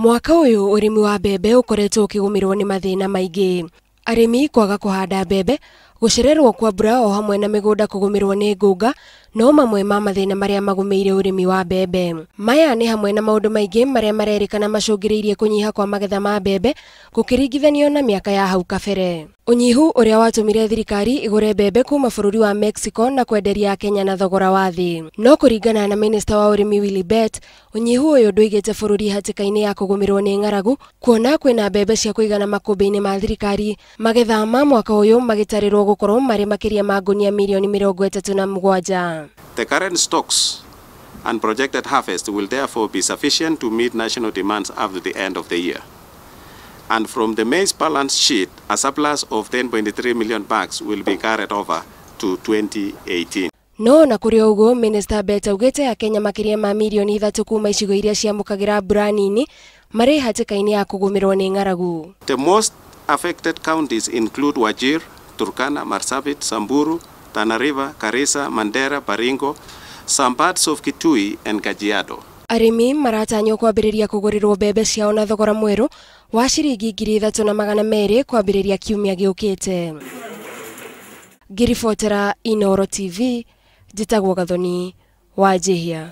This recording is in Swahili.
Mwaka uyu urimi wa mbembe ukoretwo ukigumirwo ni mathina maingi. Arimi kwaga kuhanda mbembe, gucererwo kwa mbura o hamwe na migunda kugumirwo ni ngunga no mamwe ma mathina maria magumeire urimi wa mbembe. Maya ni hamwe na maundu maingi maria marerikana macungiriirie kunyiha kwa magetha ma mbembe gukiringithanio na miaka ya hau kabere. Unyihu uria watumire thirikari igure mbembe kuma bururi wa Mexico na kwenderia Kenya na thogora wa thi. No kuringana na Minista wa urimi Willy Bett, unyihu uyu nduigite bururi hatikaini ya kugumirwo ni ng'aragu kuona kwina mbembe cia kuigana makumbi-ini ma thirikari. Magetha ma mwaka uyu magitarirwo gukorwo mari makiria ma ngunia milioni 37. The current stocks and projected harvest will therefore be sufficient to meet national demands up to the end of the year. And from the maize balance sheet, a surplus of 10.3 million bags will be carried over to 2018. No na kuri uguo Minista Bett augite Akenya makiria ma milioni ithatu kuma icigo iria ciamukagira mbura nini mari hatikaini ya kugumirwo ni ng'aragu. The most affected counties include Wajir, Turkana, Marsabit, Samburu, Tana River, Garissa, Mandera, Baringo, some parts of Kitui and Kajiado. Arimi maratanywo kwambiriria kugurirwo mbembe ciao na thogora mweru wa ciringi ngiri ithatu na magana meeri kwambiriria kiumia giukite. Ngiribotera Inooro TV, njitagwo Gathoni wa Jihia.